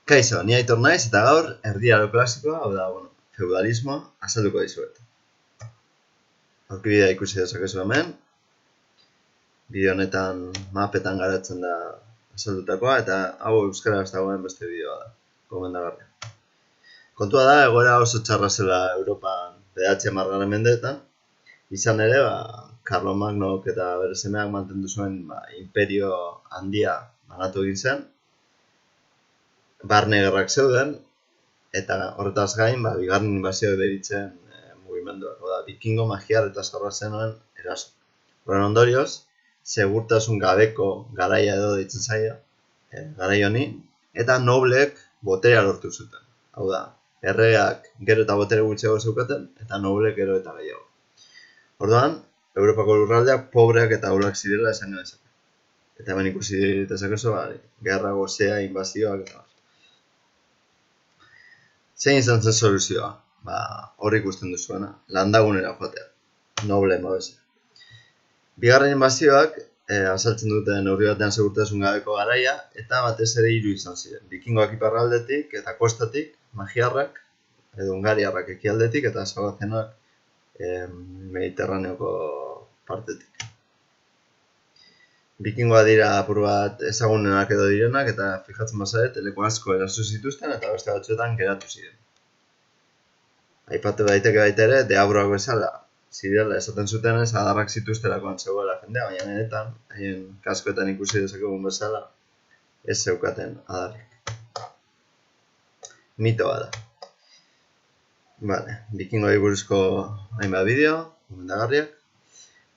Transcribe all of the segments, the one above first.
Kaixo, ni Aitor naiz eta gaur erdi aro klasikoa, hau da, feudalismoa, azalduko dizuet. Aurkibidea ikusi dezakezu hemen. Bideo honetan mapetan garatzen da azaldutakoa eta hau euskaraz dagoen beste bideoa da, gomendagarria. Kontua da, egoera oso txarra zela Europan 9. mendeetan. Izan ere, Karlomagnok eta bere semeak mantendu zuen imperio handia banatu egin zen. Barne gerrak zeuden, eta horretaz gain, bigarren inbazioa deritzen mugimenduak. Bikingo, magiar eta sarrazenoen eraso. Horren ondorioz, segurtasun gabeko garaia edo deitzen zaio, garai honi, eta nobleek boterea lortu zuten. Hau da, erregeak gero eta botere gutxiago zeukaten, eta nobleek gero eta gehiago. Orduan, Europako lurraldeak pobreak eta ahulak zirela esan genezak. Eta hemen ikusi dezakezu, gerra gozea, inbazioak eta zein izan zen soluzioa? Hor ikusten duzuena, landagunera joatea, nobleen babesea. Bigarren inbazioak azaltzen dute neurri batean segurtasun gabeko garaia eta batez ere 3 izan ziren. Bikingoak iparraldetik eta kostatik, magiarrak edo hungariarrak ekialdetik eta sarrazenoak Mediterraneoko partetik. Bikingoa dira apur bat ezagunenak edo direnak eta fijatzen bazaret leku asko eraso zituzten eta beste batzuetan geratu ziren. Aipatu daiteke baita ere, deabroak bezala zirela esaten zutenez adarrak zituzterakoan zegoela jendea, baina benetan, haien kaskoetan ikusi dezakegun bezala, ez zeukaten adarrik. Mitoa da. Bikingoi buruzko hainbat bideo, gomendagarriak.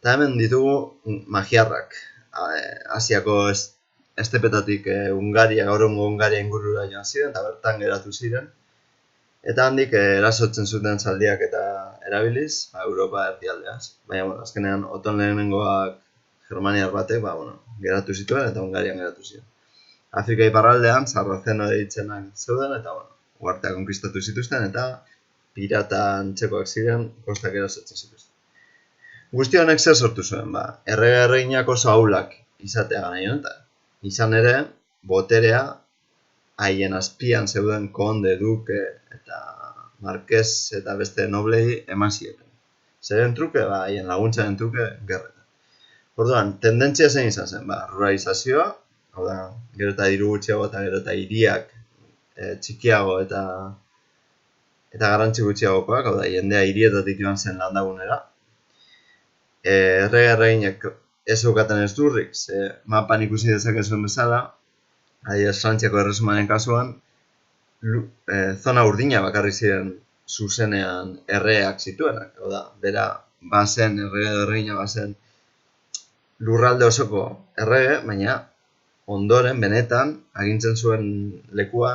Eta hemen ditugu magiarrak. Asiako estepetatik Hungaria, gaur egungo Hungaria ingurura joan ziren, eta bertan geratu ziren. Eta handik erasotzen zuten zaldiak eta erabiliz, Europa erdialdeaz. Baina, azkenean, Oton lehenengoak Germaniar batek, geratu zituen eta Hungarian geratu ziren. Afrika iparraldean, sarrazeno deitzenak zeuden, eta, uhartea konkistatu zituzten, eta pirata antzekoak ziren, kostak erasotzen zituzten. Guzti honek zer sortu zuen, errege-erreginak oso ahulak izatea nahi honetan. Izan ere, boterea haien azpian zeuden konde, duke eta markez eta beste noblei eman zieten. Zeren truke, haien laguntzaren truke gerretan. Orduan, tendentzia zein izan zen, ruralizazioa, hau da, gero eta diru gutxiago eta gero eta hiriak txikiago eta garrantzi gutxiagokoak, hau da, jendea hirietatik joan zen landagunera. Errege-erreginek ez zeukaten ez durrik, mapan ikusi dezakezuen bezala, adibidez Frantziako erresumaren kasuan, zona urdina bakarrik ziren zuzenean erregeak zituenak. Hau da, bera bazen, errege-erregina bazen lurralde osoko errege, baina ondoren, benetan, agintzen zuen lekua,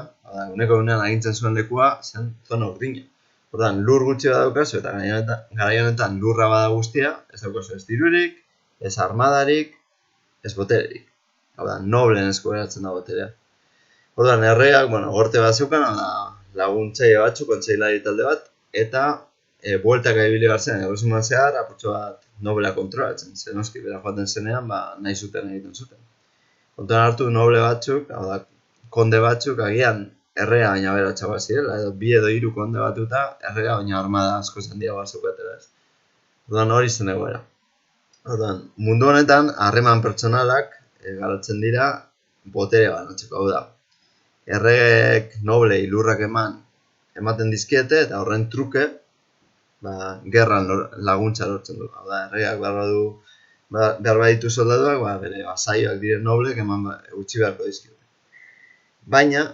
uneko unean agintzen zuen lekua zen zona urdina. Orduan, lur gutxi badaukazu eta garai honetan lurra bada guztia, ez daukazu ez dirurik, ez armadarik, ez botererik. Hau da, nobleen esku geratzen da boterea. Orduan, erreak, gorte bat zeukan, laguntzaile batzuk, kontseilari talde bat, eta bueltaka ibili garzen, egosuman zehar, apurtxo bat noblea kontrolatzen. Zenoski, bera joaten zenean, nahi zuten egiten zuten. Kontuan hartu noble batzuk, hau da, konde batzuk, agian errea baina beratxagoa zirela, edo 2 edo 3 konde batuta, errea baina armada asko zendiagoa zeukatela ez. Orduan hori zen egoera. Orduan, mundu honetan, harreman pertsonalak garatzen dira botere banatzeko, hau da. Erregeek noblei lurrak ematen dizkiete eta horren truke, gerran laguntza lortzen du. Hau da, erregeak behar baditu soldaduak, bere basaioak diren noblek utzi beharko dizkiote. Baina,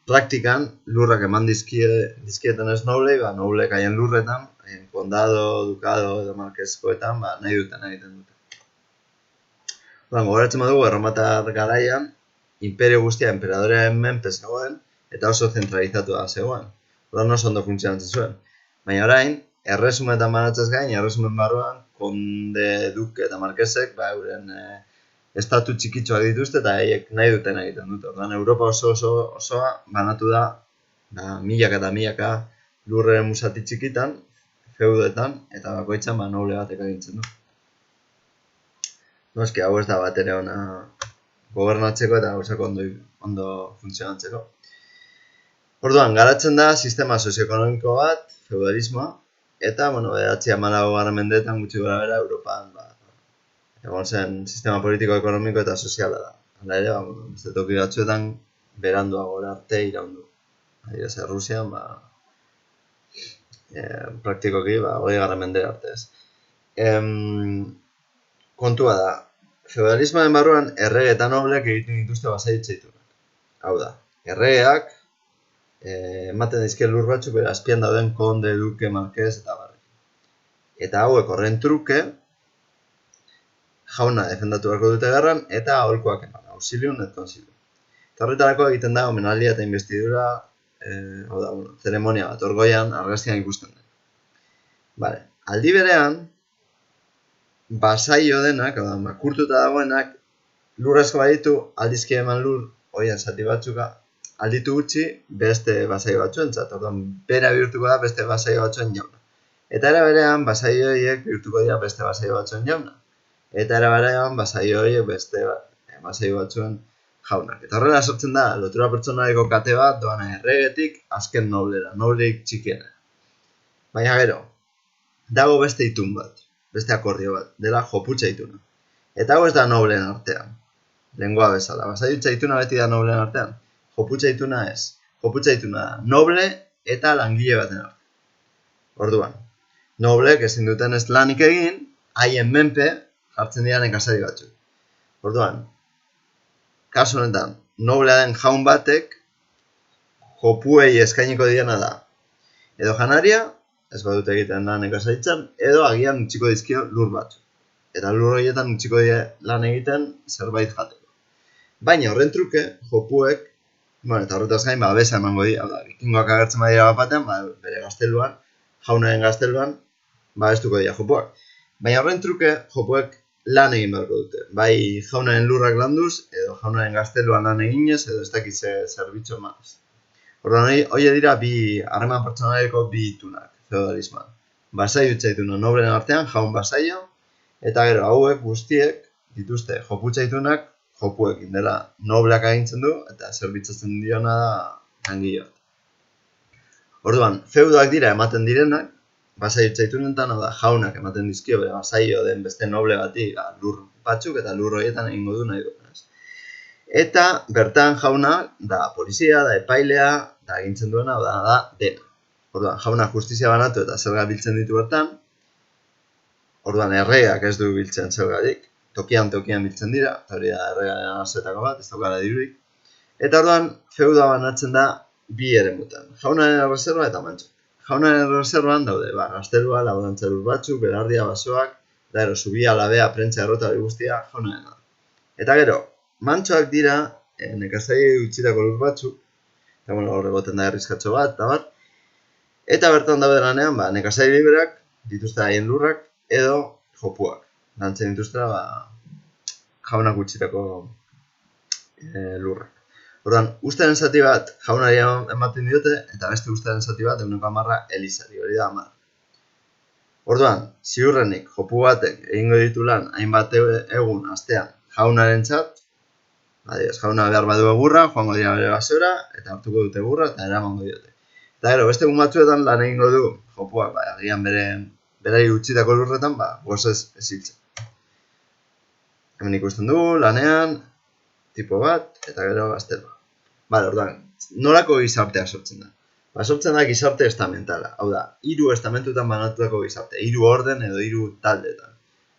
praktikan, lurrak eman dizkieten ez noblei, noblek haien lurretan, kondado, dukado edo markezkoetan, nahi duten egiten dute. Gogoratzen badugu, erromatar garaian, imperio guztia enperadorearen menpe zegoen, eta oso zentralizatua zegoen. Orduan oso ondo funtzionatzen zuen. Baina orain, erresumetan banatzez gain, erresumen barruan, konde, duke eta markezek, euren estatu txikitxoak dituzte eta haiek nahi duten egiten dute. Orduan, Europa osoa banatu da milaka eta milaka lurreren musati txikitan, feudoetan, eta bakoitzan noble batek agintzen du. Noski, hau ez da bat ere ona gobernatzeko eta gauzak ondo funtzionatzeko. Orduan, garatzen da sistema sozioekonomiko bat, feudalismoa, eta, bederatzi hamalaugarren mendeetan gutxi gora bera Europan, egon zen sistema politiko, ekonomiko eta soziala da. Hala ere, beste toki batzuetan beranduago arte iraundu. Adibidez, Rusian, praktikoki, 20. mendera arte ez. Kontua da, feudalismoaren barruan errege eta nobleak egiten dituzte basaitzaitunak. Hau da, erregeak ematen dizkie lur batzuk bere azpian dauden konde, duke, markez eta barri. Eta hauek horren truke, jauna defendatu beharko dute gerran eta aholkuak eman, auxilium et consilium. Eta horretarako egiten da omenaldia eta investidura, zeremonia bat orgoian argazkian ikusten den. Vale. Aldi berean, basaio denak, makurtuta dagoenak, lur asko baditu, aldizki eman lur, oian zati batzuka, alditu gutxi beste basaio batzuentzat, orduan bera bihurtuko da beste basaio batzuen jauna. Eta era berean, basaio horiek bihurtuko dira beste basaio batzuen jauna. Eta era berean, basaio horiek beste basaio batzuen jaunak. Eta horrela sortzen da, lotura pertsonaleko kate bat doana erregetik azken noblera, nobleik txikiena. Baina gero, dago beste itun bat, beste akordio bat, dela joputza ituna. Eta hau ez da nobleen artean, lengua bezala. Basaio ituna beti da nobleen artean, joputza ituna ez. Joputza ituna da, noble eta langile baten arte. Orduan, nobleek ezin duten ez lanik egin, haien menpe jartzen dira nekazari batzuk. Orduan, kasu honetan, noblea den jaun batek jopuei eskainiko diena da. Edo janaria, ez badute egiten da nekazaritzan, edo agian utxiko dizkio lur batzuk. Eta lur horietan utxiko die lan egiten zerbait jateko. Baina horren truke, jopuek, eta horretaz gain, besa emango dira, vikingoak agertzen badira batean, bere gazteluan, jaunaren gazteluan, estuko dira jopuak. Baina horren truke, jopuek lan egin beharko dute. Bai jaunaren lurrak landuz, edo jaunaren gazteluan lan eginez, edo ez dakitze zerbitzu emanez. Orduan, hori dira harreman pertsonaleko bi itunak, feudalismoan. Basaio itzaituna nobleen artean, jaun basaio, eta gero hauek guztiek dituzte joputza itunak, jopuekin dela nobleak agintzen du, eta zerbitzatzen diona da langile bat. Orduan, feudoak dira ematen direnak, basaio itzaitunetan, hau da, jaunak ematen dizkio, bere basaio den beste noble bati lur batzuk, eta lur horietan egingo du nahi duen. Eta bertan jauna da polizia, da epailea, da agintzen duena, da dena. Orduan, jauna justizia banatu eta zerga biltzen ditu bertan. Orduan, erregeak ez du biltzen zergadik. Tokian biltzen dira, eta hori da erregearen arrazoetako bat, ez daukara dirurik. Eta orduan, feudoa banatzen da bi eremutan. Jaunaren erreserba eta mantxo. Jaunaren erreserban daude, gaztelua, laborantza lur batzuk, belardia, basoak, da ero, zubia, labea, prentza, errota hori guztia, jaunaren da. Eta gero, mantxoak dira, nekazari utxitako lur batzuk, eta hor egoten da errizkatxo bat, eta bat, eta bertan daude lanean, nekazari liberak, dituzte haien lurrak, edo jopuak. Lantzen dituztera, jaunak utxitako lurrak. Orduan, ustearen zati bat jaunari ematen diote, eta beste ustearen zati bat 10% elizari, hori da 10. Orduan, ziurrenik jopu batek egingo ditu lan hainbat egun astean jaunaren txat, jauna behar badu egurra, joango dira bere basora, eta hartuko dute egurra, eta eramango diote. Eta gero, beste egun batzuetan lan egingo du jopuak, agian berari utxitako lurretan, gozez eziltzen. Hemen ikusten dugu, lanean, tipo bat, eta gero gaztelua. Orduan, nolako gizartea sortzen da? Sortzen da gizarte estamentala. Hau da, 3 estamentutan banatutako gizarte, 3 orden edo 3 taldetan.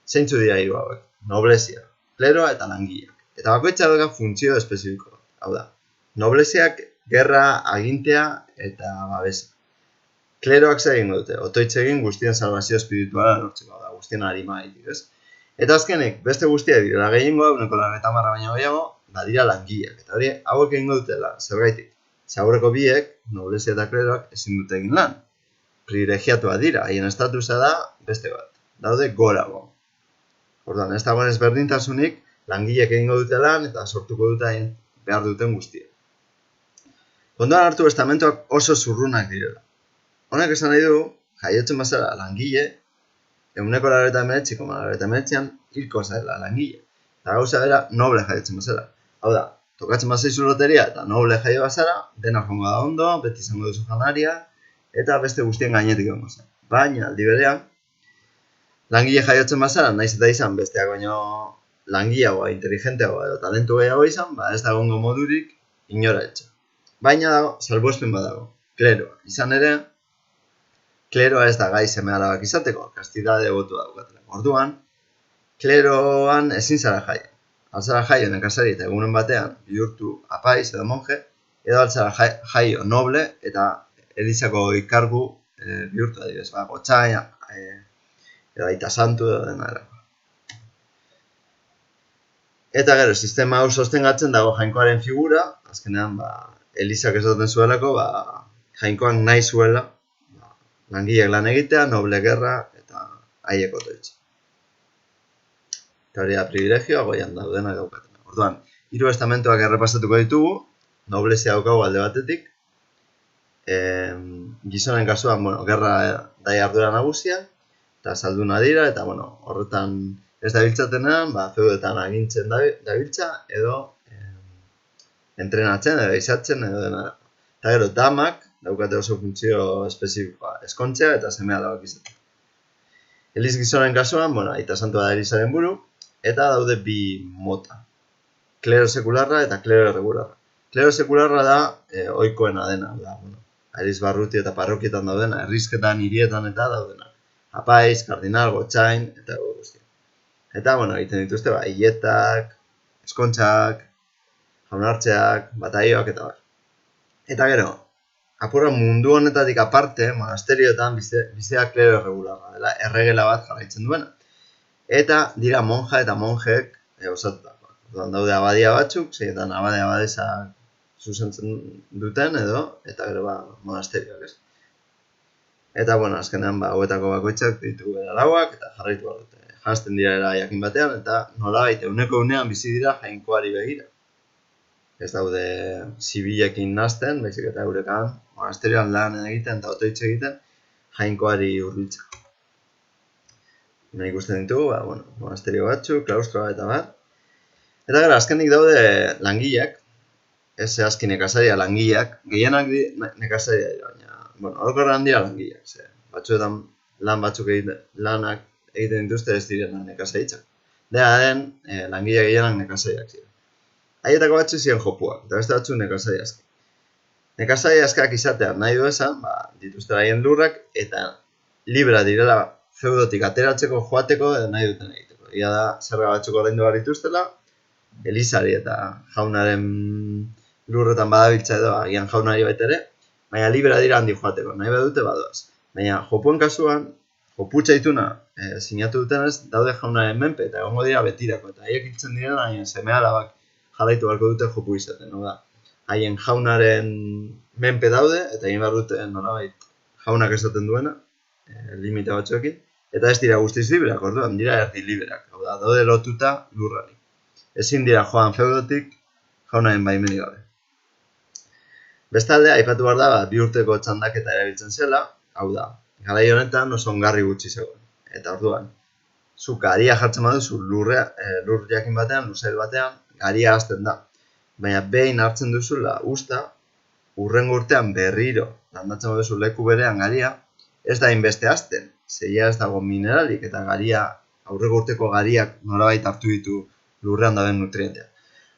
Zeintzu dira 3 hauek? Noblezia, kleroa eta langileak. Eta bakoitza dauka funtzio espezifiko. Hau da, nobleziak gerra, agintea eta babesa. Kleroak zer egingo dute, otoitz egin guztien salvazio espirituala lortzeko, da, guztien harima egitik, ez? Eta azkenik, beste guztia dira gehiengoa, 90 baino gehiago, dira langileak. Eta hori, hauek egingo dutela, zergaitik. Aurreko biek, noblezia eta kleroak, ezin dute egin lan. Privilegiatua dira, haien estatusa da beste bat. Daude gorago. Orduan, ez dagoen ezberdintasunik, langileek egingo dute lan eta sortuko dute haien behar duten guztia. Kontuan hartu estamentuak oso zurrunak direla. Honek esan nahi du, jaiotzen bazara langile, 199,99an hilko zela langile. Eta gauza bera, noble jaiotzen bazara. Hau da, tokatzen bazaizu loteria eta noble jaio bazara, dena joango da ondo, beti izango duzu janaria, eta beste guztien gainetik egongo zen. Baina, aldi berean, langile jaiotzen bazara, naiz eta izan besteak baino langileagoa, inteligenteagoa edo talentu gehiago izan, ez da egongo modurik inora etxe. Baina dago, salbuespen badago, kleroa. Izan ere, kleroa ez da gai seme-alabak izateko, kastidade botua daukatela. Orduan, kleroan ezin zara jaio. Altzara jaio nekazari eta egunen batean bihurtu apaiz edo monje, edo altzara jaio noble eta elizako ikargu bihurtu adibidez, gotzain, edo aita santu edo dena erako. Eta gero, sistema hau sostengatzen dago jainkoaren figura, azkenean, elizak esaten zuelako, jainkoak nahi zuela, langileak lan egitea, noble gerra eta haiek otoitza. Eta hori da privilegioa goian daudena daukatena. Orduan, 3 estamentuak errepasatuko ditugu, noblezia daukagu alde batetik, gizonen kasuan, gerra da ardura nagusia, eta salduna dira, eta horretan ez dabiltzatenean, feudetan agintzen dabiltza, edo entrenatzen, edo izatzen, edo dena. Eta gero, damak daukate oso funtzio espezifikoa, eskontzea eta seme-alabak izatea. Eliz gizonen kasuan, aita santua da elizaren buru, eta daude bi mota. Klero sekularra eta klero irregularra. Klero sekularra da ohikoena dena, eliz barruti eta parrokietan daudena, herrizketan, hirietan eta daudena. Apaiz, kardinal, gotzain, eta guztia. Eta, egiten dituzte, hiletak, eskontzak, jaunartzeak, bataioak eta bar. Eta gero, apurra mundu honetatik aparte, monasterioetan bizea klero irregularra dela, erregela bat jarraitzen duena. Eta dira monja eta monjek osatutakoak. Daude abadia batzuk, zeietan abadea-abadezak zuzentzen duten edo, eta gero monasterioak ez. Eta, azkenean, hauetako bakoitzak ditu bera lauak eta jarraitu dute. Janzten dira era jakin batean, eta nolabait euneko unean bizi dira jainkoari begira. Ez daude zibilekin nazten, baizik eta eurekan monasterioan lan egiten eta otoitz egiten jainkoari hurbiltzeko. Hemen ikusten ditugu, monasterio batzuk, klaustroa eta bar. Eta gara, azkenik daude langileak, ez zehazki nekazaria langileak, gehienak nekazaria dira, baina, orokorrean dira langileak, batzuetan lan batzuk lanak egiten dituzte ez direna nekazaritzak. Dena den, langile gehienak nekazariak ziren. Haietako batzu ziren jopuak, eta beste batzu nekazari askak. Nekazari askak izatean nahi du esan, dituzte haien lurrak, eta libra direla feudotik ateratzeko joateko edo nahi duten egiteko. Ia da, zerga batzuk ordaindu behar dituztela, elizari eta jaunaren lurretan badabiltza edo agian jaunari baita ere, baina libra dira handi joateko, nahi badute badoaz. Baina jopuen kasuan, joputza ituna sinatu dutenez, daude jaunaren menpe eta egongo dira betirako. Eta haiek hiltzen diren, haien seme-alabak jarraitu beharko dute jopu izaten. Haien jaunaren menpe daude, eta egin behar dute nolabait jaunak esaten duena, limite batzuekin, eta ez dira guztiz libreak, orduan dira erdi libreak. Hau da, daude lotuta lurrari. Ezin dira joan feudotik jaunaren baimenik gabe. Bestalde, aipatu behar da, 2 urteko txandaketa erabiltzen zela, hau da, garai honetan oso ongarri gutxi zegoen. Eta orduan, zu garia jartzen baduzu lur jakin batean, lursail batean, garia hasten da. Baina behin hartzen duzula usta, hurrengo urtean berriro landatzen baduzu leku berean garia, ez da inbeste hasten, zeia ez dago mineralik eta garia, aurreko urteko gariak norabait hartu ditu lurrean dauden nutrienteak.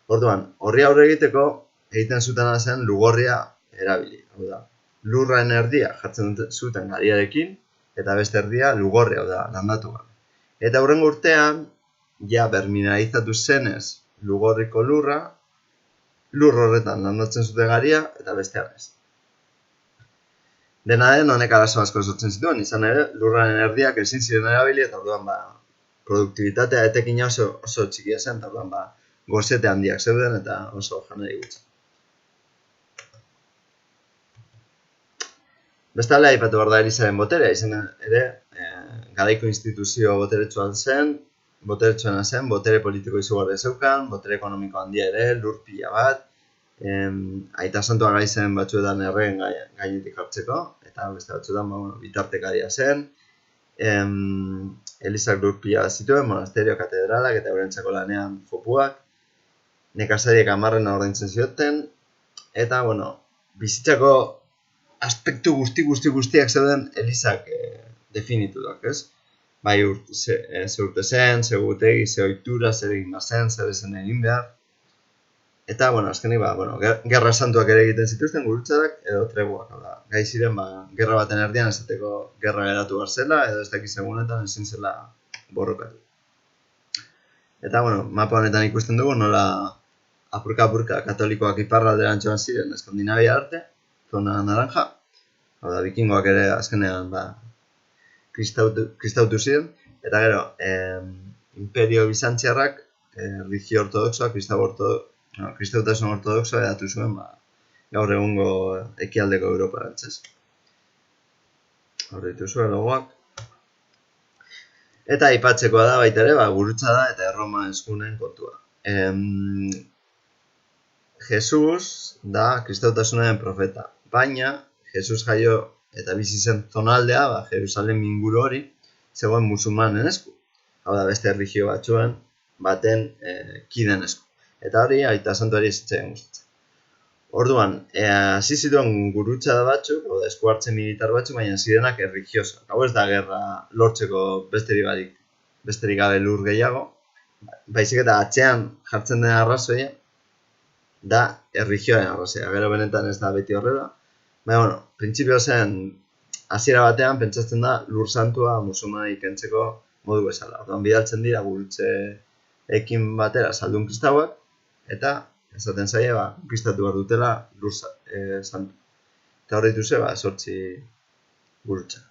Orduan, horri aurre egiteko, egiten zutena zen lugorria erabili. Hau da, lurraen erdia jartzen zuten gariarekin, eta beste erdia lugorria, hau da, landatu gabe. Eta hurrengo urtean, ja bermineralizatu zenez lugorriko lurra, lur horretan landatzen zuten garia, eta bestean ez. Dena den, honek arazo asko sortzen zituen, izan ere, lurraren erdiak ezin ziren erabili, eta orduan, produktibitatea etekina oso txikia zen, eta orduan, gozete handiak zeuden, eta oso janari gutxi. Bestalde, aipatu behar da Elizaren boterea, izan ere, garaiko instituzio boteretsuena zen, botere politiko izugarria zeukan, botere ekonomiko handia ere, lur pila bat, aita santua gai zen batzuetan erregen gainetik hartzeko, eta beste batzuetan bitartekaria zen, Elizak lur pila zituen, monasterio, katedralak eta eurentzako lanean jopuak, nekazariek 10 ordaintzen zioten, eta, bueno, bizitzako aspektu guztiak zeuden elizak definituak, ez? Bai, ze urte zen, ze gutegi, ze ohitura, zer egin zen, zer ezen egin behar. Eta, bueno, azkenik, gerra santuak ere egiten zituzten gurutzadak, edo treguak, gai ziren, gerra baten erdian esateko gerra geratu behar zela, edo ez dakiz egunetan ezin zela borrokatu. Eta, bueno, mapa honetan ikusten dugu, nola apurka katolikoak iparralderantz joan ziren Eskandinavia arte, zona naranja, bikingoak ere azkenean, kristautu ziren, eta gero, imperio bizantziarrak, erlijio ortodoxoa, kristautasun ortodoxoa edatu zuen, gaur egungo ekialdeko Europa erantzez. Hor dituzue logoak. Eta aipatzekoa da baita ere, gurutza da eta Erroma eskunen kontua. Jesus da kristautasunaren profeta, baina Jesus jaio eta bizi zen zonaldea, Jerusalem inguru hori, zegoen musulmanen esku. Hau da, beste erlijio baten kiden esku. Eta hori, aita santuari zitzaion gustatzen. Orduan, hasi zituen gurutzada batzuk, hau da, esku hartze militar batzuk, baina zirenak erlijiosoak. Hau ez da gerra lortzeko besterik gabe lur gehiago, baizik eta atzean jartzen den arrazoia, da erlijioaren arrazoia. Gero benetan ez da beti horrela. Baina, bueno, printzipio zen, hasiera batean pentsatzen da lur santua musulmanei kentzeko modu bezala. Orduan, bidaltzen dira gurutzeekin batera saldun kristauak, eta esaten zaie, kristatu behar dutela lur santu. Eta hor dituzue, 8 gurutza.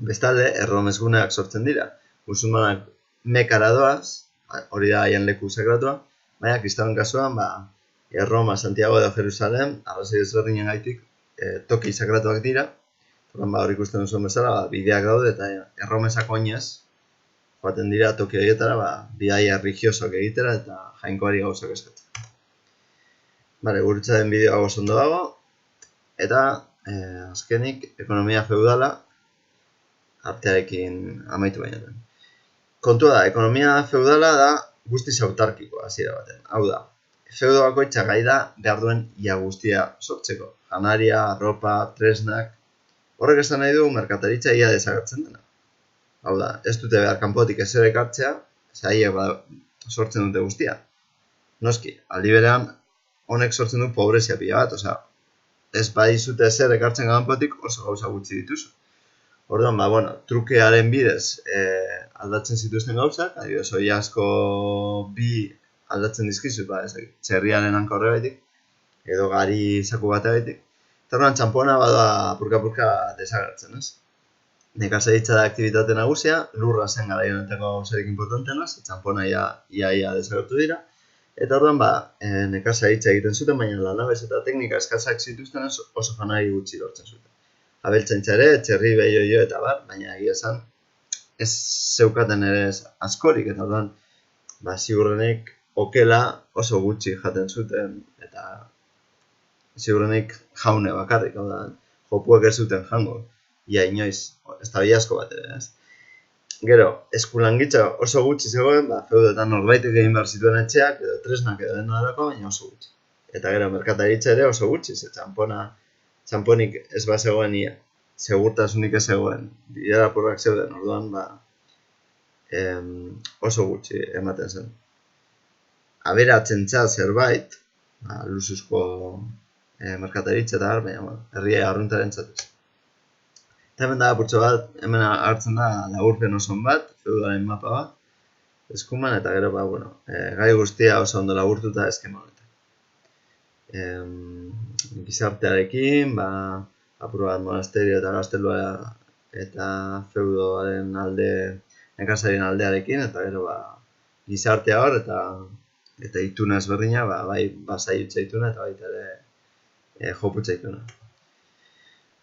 Bestalde, Erromes guneak sortzen dira. Musulmanak Mekara doaz, hori da haien leku sakratua, baina kristauen kasuan, Erroma, Santiago edo Jerusalem, arrazoi ezberdinen gaitik, toki sakratuak dira. Hor ikusten duzuen bezala, bideak daude eta Erromesak oinez, joaten dira toki horietara, bidaia erlijiosoak egitera eta jainkoari gauzak eskatzen. Gurutza den bideoa oso ondo dago, eta azkenik ekonomia feudala artearekin amaitu bainaten. Kontua da, ekonomia feudala da guztiz autarkikoa hasiera baten. Hau da, feudo bakoitza gai da behar duen ia guztia sortzeko. Janaria, arropa, tresnak. Horrek esan nahi du merkataritza ia desagertzen dena. Hau da, ez dute behar kanpotik ezer ekartzea, haiek sortzen dute guztia. Noski, aldi berean, honek sortzen du pobrezia pila bat, ez badizute ezer ekartzen kanpotik oso gauza gutxi dituzu. Orduan, trukearen bidez aldatzen zituzten gauzak, adibidez, oiazko bi aldatzen dizkizu, txerriaren hanka horregaitik, edo gari zaku bategatik. Eta orduan, txampona bada apurka desagertzen, ez? Nekazaritza da aktibitate nagusia, lurra zen gara honetako gauzarik importantenaz, txampona ia desagertu dira. Eta orduan, nekazaritza egiten zuten, baina lanabez eta teknika eskazak zituzten oso janari gutxi lortzen zuten. Abeltzaintza ere, txerri, behio eta baina egia esan ez zeukaten ere askorik, eta orduan, ziurrenik okela oso gutxi jaten zuten, eta ziurrenik jaune bakarrik, hau da, jopuek ez zuten jango, ia inoiz, ez da biazko bat ere, ez. Gero, eskulangitza oso gutxi zegoen, feudetan norbaitek egin behar zituen etxeak, edo tresnak edo dena darako, baina oso gutxi. Eta gero, merkataritza ere oso gutxi, ze txamponik ez zegoen ia, segurtasunik ez zegoen, biderapurrak zeuden, orduan, oso gutxi ematen zen. Aberatzentza zerbait, lusuzko merkataritza eta baina, herria arruntaren txatuz. Eta hemen da apurtxo bat, hemen hartzen da laburpen oso bat, feudalen mapa bat, eskuman, eta gero, gai guztia oso ondo laburtuta eskema honetan. Gizartearekin, apur bat monasterio eta gaztelua eta feudoaren alde, nekazarien aldearekin, eta gero gizartea hor, eta ituna ezberdina, bai basaiutza ituna eta baita ere joputza ituna.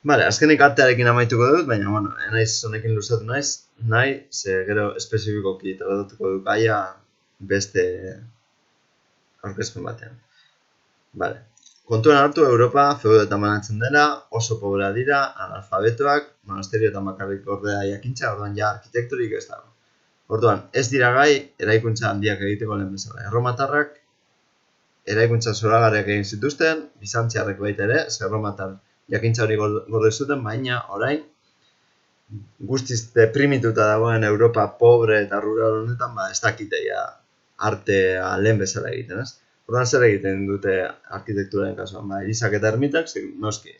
Azkenik artearekin amaituko dut, baina, enaiz honekin luzatu nahi, ze gero espezifikoki tratatuko dut gaia beste aurkezpen batean. Kontuan hartu, Europa feudetan banatzen dela, oso pobrea dira, analfabetoak, monasterio eta makarrik ordea jakintza, orduan arkitekturik ez dago. Orduan, ez dira gai, eraikuntza handiak egiteko lehen bezala. Erromatarrak eraikuntza zoragarriak egin zituzten, bizantziarrek baita ere, Erromatar jakintza hori gorde zuten, baina orain guztiz deprimituta dagoen Europa pobre eta rural honetan, ez dakiteia artea lehen bezala egiten, ez? Orduan zer egiten dute arkitekturaren kasuan, elizak eta ermitak, noski,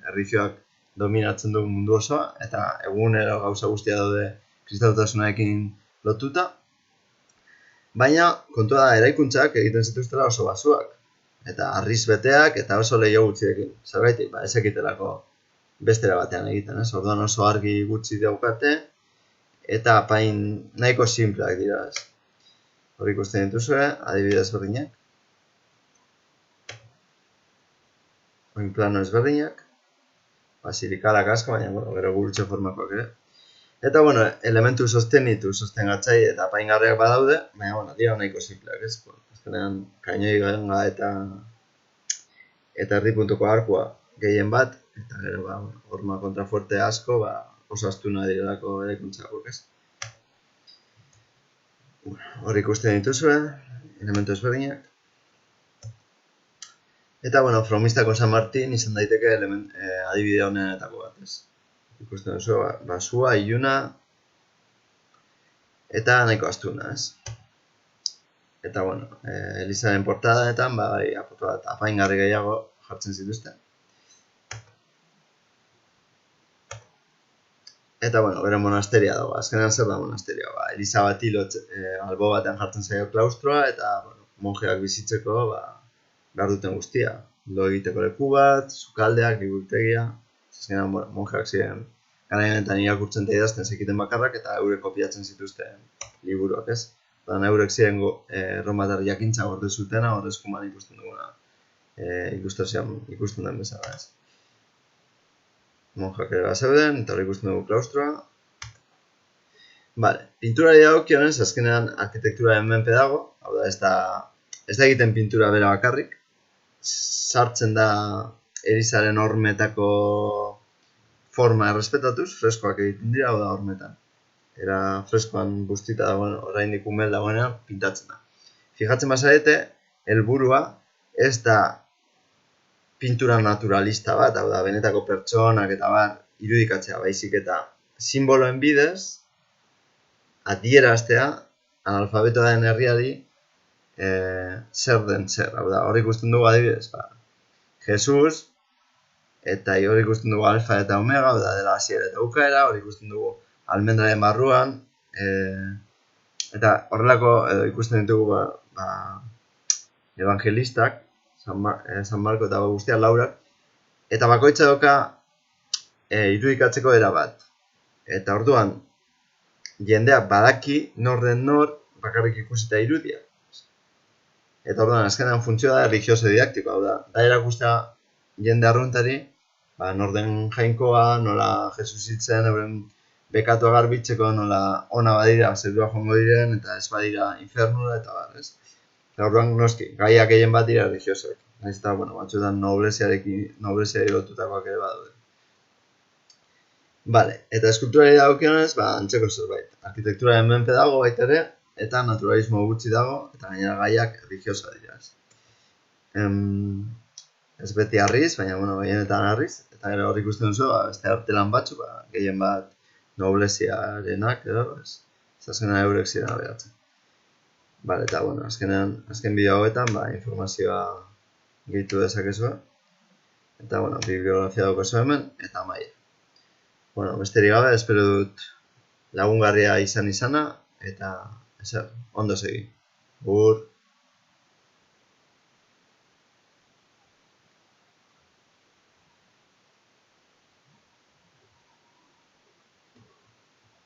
erlijioak dominatzen du mundu osoa, eta egunero gauza guztia daude kristautasunarekin lotuta, baina kontua da eraikuntzak egiten zituztela oso basuak, eta harriz beteak eta oso leiho gutxiekin. Zergaitik, ez ekitelako bestera batean egiten, ez? Orduan oso argi gutxi daukate, eta apain nahiko simpleak dira, ez? Hor ikusten dituzue, adibidez berdinak. Oin plano ezberdinak. Basilikalak asko, baina, gero gurutxe formakoak ere. Eta, elementu sostenitu, sostengatzai eta apaingarriak badaude, baina, dira nahiko simpleak, ez? Azkenean, kainoi ganga eta erdi puntuko arkua gehien bat, eta gero, horma kontrafuerte asko, oso astuna direlako eraikuntzak, ez? Hor ikusten dituzue, elementu ezberdinak. Eta, Fromistako San Martin izan daiteke adibide honenetako bat, ez? Ikusten duzu, basua, iluna, eta nahiko astuna, ez? Eta, Elizaren portadaetan, apaingarri gehiago jartzen zituzten. Eta, bere monasteria dago, azkenean zer da monasteria. Eliza bati albo batean jartzen zaio klaustroa, eta monjeak bizitzeko behar duten guztia. Lo egiteko leku bat, sukaldeak, liburutegia. Azkenean, monjeak ziren garaianetan irakurtzen eta idazten zekiten bakarrak, eta eurek kopiatzen zituzten liburuak, ez? Baina eurek ziren Erromatar jakintza gorde zutena, hor eskuman ikusten duguna ilustrazioan ikusten den bezala, ez? Monjak ere bazeuden, eta hori ikusten dugu klaustroa. Pinturari dagokionez, azkenean arkitekturaren menpe dago, hau da, ez da egiten pintura bera bakarrik, sartzen da Elizaren hormetako forma errespetatuz, freskoak egiten dira, hau da hormetan. Era freskoan bustita dagoen, oraindik umel dagoenean, pintatzen da. Fijatzen bazarete, helburua ez da pintura naturalista bat, hau da, benetako pertsonak eta irudikatzea baizik eta simboloen bidez, adieraztea, analfabetoaren herriari, zer den zer, hau da, hor ikusten dugu adibidez, Jesus, eta hor ikusten dugu alfa eta omega, hau da, dela hasiera eta bukaera, hor ikusten dugu almendraren barruan, eta horrelako ikusten ditugu evangelistak, San Marko eta guztia laurak, eta bakoitza doka irudikatzeko era bat. Eta orduan, jendeak badaki nor den nor bakarrik ikusita irudia. Eta orduan, azkenean funtzioa da erlijioso didaktikoa, hau da erakustea jende arruntari, nor den jainkoa, nola Jesus hitzen, euren bekatua garbitzeko, nola ona badira, zerua joango diren, eta ez badira infernura, eta ez. Eta orduan, noski, gaiak egin bat dira religiosoek. Naiz eta, batzuetan nobleziari lotutakoak ere badaude. Eta eskulturari dagokionez, antzeko zerbait. Arkitekturaren menpe dago baita ere, eta naturalismo gutxi dago, eta gainera gaiak religiosa dira. Ez beti harriz, baina, gehienetan harriz. Eta gero hor ikusten duzu, beste artelan batzuk, gehien bat nobleziarenak, edo, ez azkenean eurek ziren abeatzen. Eta, azken bideo hauetan, informazioa gehitu dezakezua. Eta, bibliografia daukazu hemen, eta maila. Besterik gabe, espero dut lagungarria izana, eta, ondo segi. Gur!